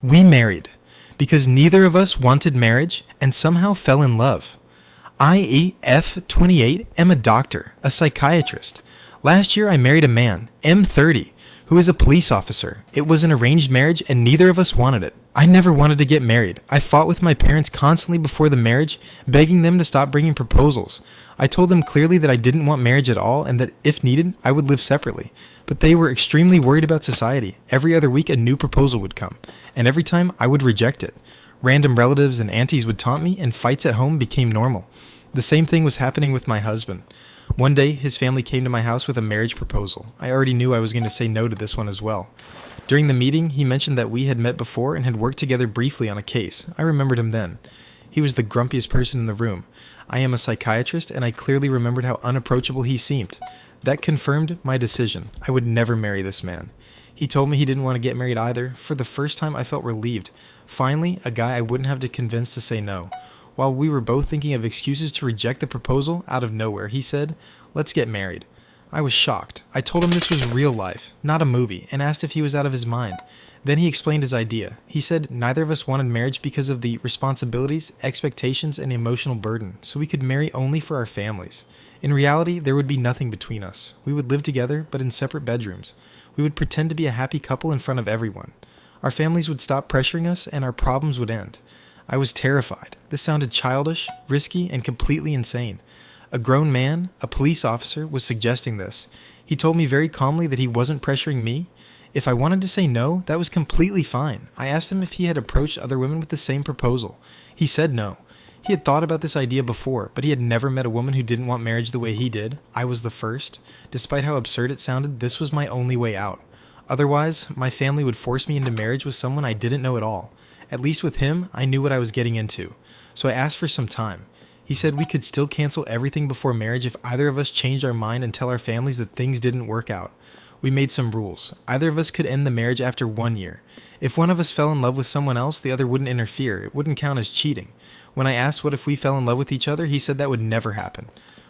We married because neither of us wanted marriage and somehow fell in love. I, F28, am a doctor, a psychiatrist. Last year I married a man, M30, who is a police officer. It was an arranged marriage and neither of us wanted it. I never wanted to get married. I fought with my parents constantly before the marriage, begging them to stop bringing proposals. I told them clearly that I didn't want marriage at all and that, if needed, I would live separately. But they were extremely worried about society. Every other week a new proposal would come, and every time I would reject it. Random relatives and aunties would taunt me, and fights at home became normal. The same thing was happening with my husband. One day, his family came to my house with a marriage proposal. I already knew I was going to say no to this one as well. During the meeting, he mentioned that we had met before and had worked together briefly on a case. I remembered him then. He was the grumpiest person in the room. I am a psychiatrist, and I clearly remembered how unapproachable he seemed. That confirmed my decision. I would never marry this man. He told me he didn't want to get married either. For the first time, I felt relieved. Finally, a guy I wouldn't have to convince to say no. While we were both thinking of excuses to reject the proposal, out of nowhere, he said, "Let's get married." I was shocked. I told him this was real life, not a movie, and asked if he was out of his mind. Then he explained his idea. He said neither of us wanted marriage because of the responsibilities, expectations, and emotional burden, so we could marry only for our families. In reality, there would be nothing between us. We would live together, but in separate bedrooms. We would pretend to be a happy couple in front of everyone. Our families would stop pressuring us, and our problems would end. I was terrified. This sounded childish, risky, and completely insane. A grown man, a police officer, was suggesting this. He told me very calmly that he wasn't pressuring me. If I wanted to say no, that was completely fine. I asked him if he had approached other women with the same proposal. He said no. He had thought about this idea before, but he had never met a woman who didn't want marriage the way he did. I was the first. Despite how absurd it sounded, this was my only way out. Otherwise, my family would force me into marriage with someone I didn't know at all. At least with him, I knew what I was getting into. So I asked for some time. He said we could still cancel everything before marriage if either of us changed our mind and tell our families that things didn't work out. We made some rules. Either of us could end the marriage after 1 year. If one of us fell in love with someone else, the other wouldn't interfere. It wouldn't count as cheating. When I asked what if we fell in love with each other, he said that would never happen.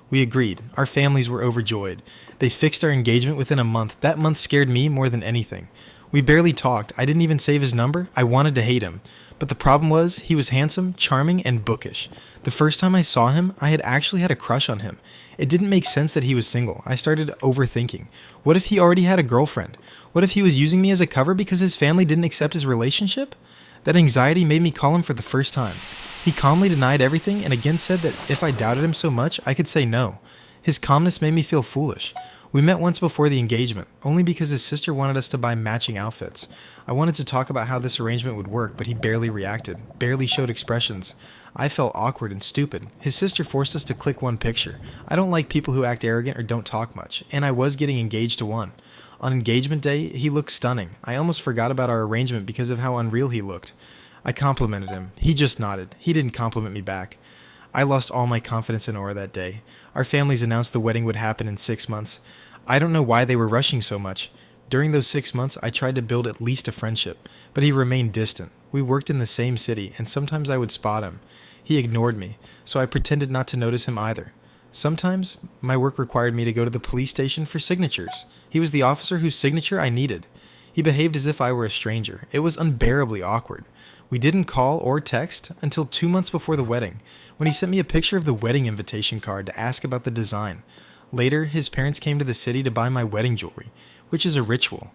We agreed. Our families were overjoyed. They fixed our engagement within a month. That month scared me more than anything. We barely talked. I didn't even save his number. I wanted to hate him. But the problem was, he was handsome, charming, and bookish. The first time I saw him, I had actually had a crush on him. It didn't make sense that he was single. I started overthinking. What if he already had a girlfriend? What if he was using me as a cover because his family didn't accept his relationship? That anxiety made me call him for the first time. He calmly denied everything and again said that if I doubted him so much, I could say no. His calmness made me feel foolish. We met once before the engagement, only because his sister wanted us to buy matching outfits. I wanted to talk about how this arrangement would work, but he barely reacted, barely showed expressions. I felt awkward and stupid. His sister forced us to click one picture. I don't like people who act arrogant or don't talk much, and I was getting engaged to one. On engagement day, he looked stunning. I almost forgot about our arrangement because of how unreal he looked. I complimented him. He just nodded. He didn't compliment me back. I lost all my confidence in Aura that day. Our families announced the wedding would happen in 6 months. I don't know why they were rushing so much. During those 6 months, I tried to build at least a friendship, but he remained distant. We worked in the same city, and sometimes I would spot him. He ignored me, so I pretended not to notice him either. Sometimes, my work required me to go to the police station for signatures. He was the officer whose signature I needed. He behaved as if I were a stranger. It was unbearably awkward. We didn't call or text until 2 months before the wedding, when he sent me a picture of the wedding invitation card to ask about the design. Later, his parents came to the city to buy my wedding jewelry, which is a ritual.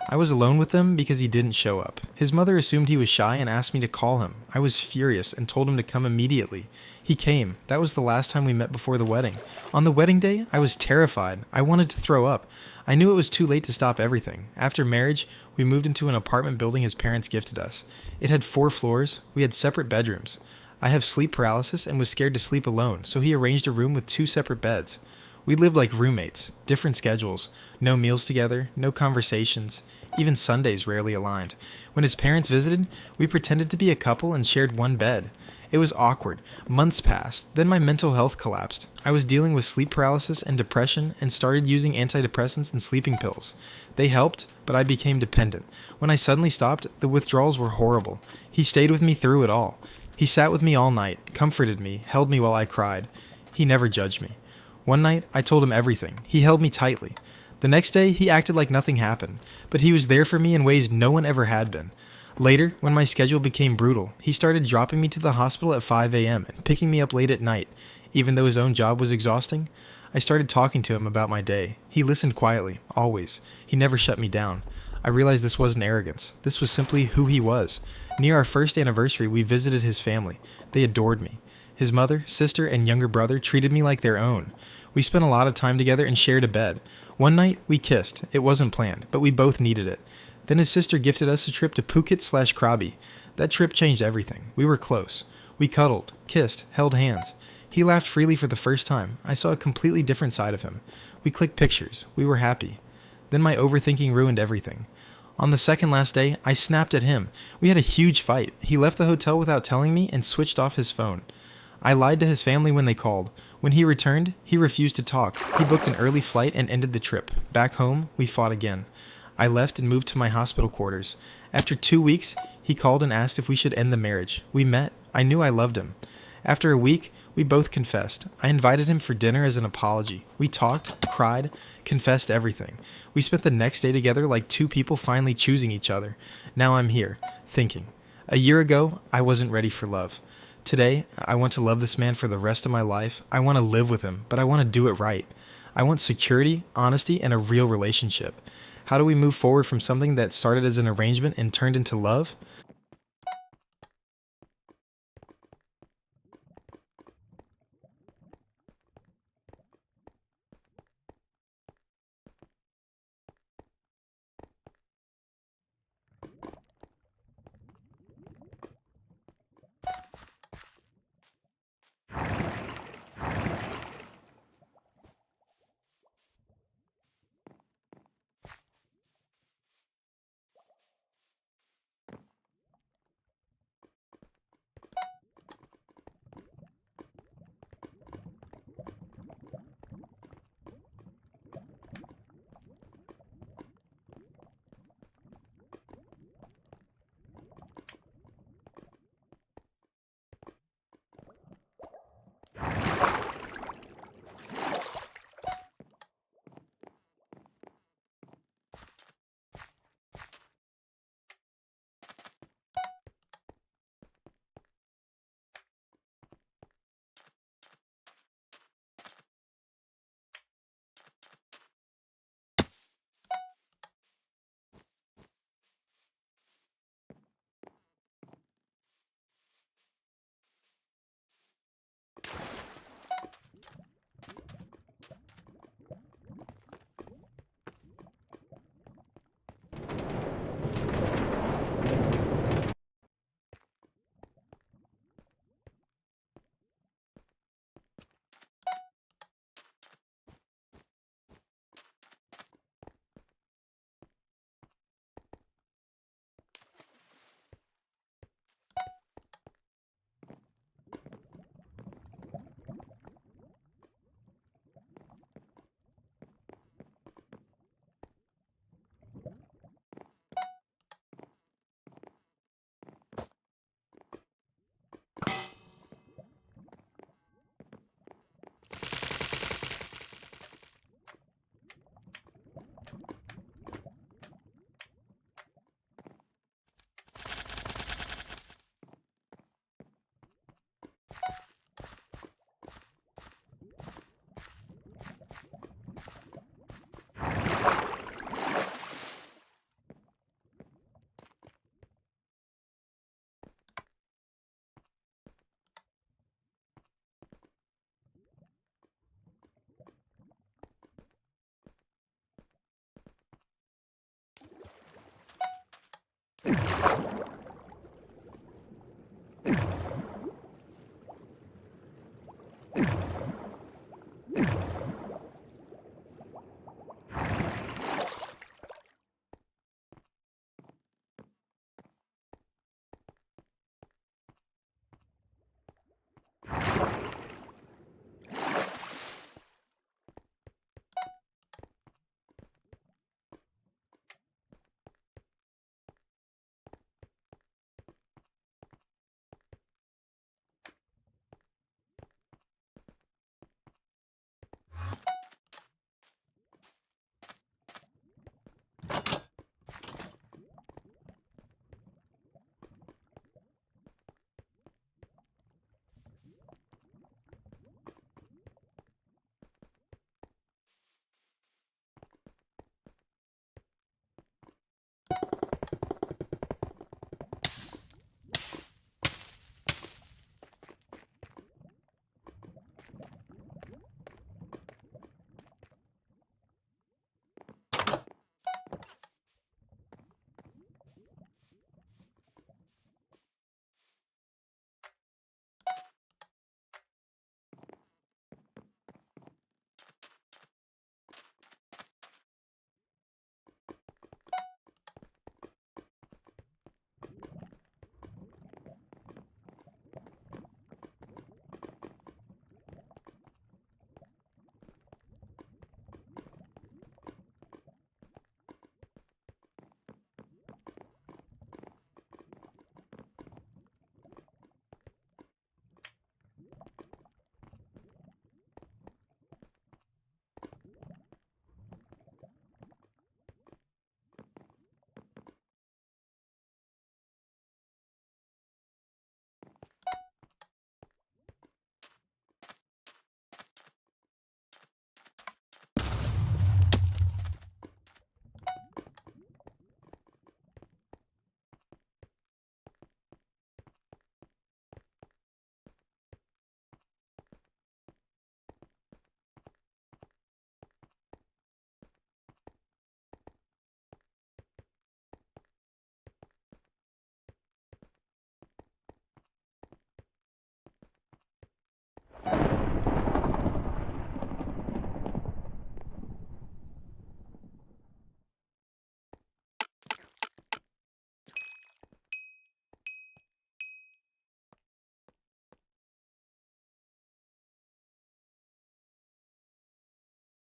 I was alone with them because he didn't show up. His mother assumed he was shy and asked me to call him. I was furious and told him to come immediately. He came. That was the last time we met before the wedding. On the wedding day, I was terrified. I wanted to throw up. I knew it was too late to stop everything. After marriage, we moved into an apartment building his parents gifted us. It had 4 floors. We had separate bedrooms. I have sleep paralysis and was scared to sleep alone, so he arranged a room with 2 separate beds. We lived like roommates, different schedules, no meals together, no conversations, even Sundays rarely aligned. When his parents visited, we pretended to be a couple and shared one bed. It was awkward. Months passed. Then my mental health collapsed. I was dealing with sleep paralysis and depression and started using antidepressants and sleeping pills. They helped, but I became dependent. When I suddenly stopped, the withdrawals were horrible. He stayed with me through it all. He sat with me all night, comforted me, held me while I cried. He never judged me. One night, I told him everything. He held me tightly. The next day, he acted like nothing happened, but he was there for me in ways no one ever had been. Later, when my schedule became brutal, he started dropping me to the hospital at 5 a.m. and picking me up late at night. Even though his own job was exhausting, I started talking to him about my day. He listened quietly, always. He never shut me down. I realized this wasn't arrogance. This was simply who he was. Near our first anniversary, we visited his family. They adored me. His mother, sister, and younger brother treated me like their own. We spent a lot of time together and shared a bed. One night, we kissed. It wasn't planned, but we both needed it. Then his sister gifted us a trip to Phuket/Krabi. That trip changed everything. We were close. We cuddled, kissed, held hands. He laughed freely for the first time. I saw a completely different side of him. We clicked pictures. We were happy. Then my overthinking ruined everything. On the second last day, I snapped at him. We had a huge fight. He left the hotel without telling me and switched off his phone. I lied to his family when they called. When he returned, he refused to talk. He booked an early flight and ended the trip. Back home, we fought again. I left and moved to my hospital quarters. After 2 weeks, he called and asked if we should end the marriage. We met. I knew I loved him. After a week, we both confessed. I invited him for dinner as an apology. We talked, cried, confessed everything. We spent the next day together like two people finally choosing each other. Now I'm here, thinking. A year ago, I wasn't ready for love. Today, I want to love this man for the rest of my life. I want to live with him, but I want to do it right. I want security, honesty, and a real relationship. How do we move forward from something that started as an arrangement and turned into love?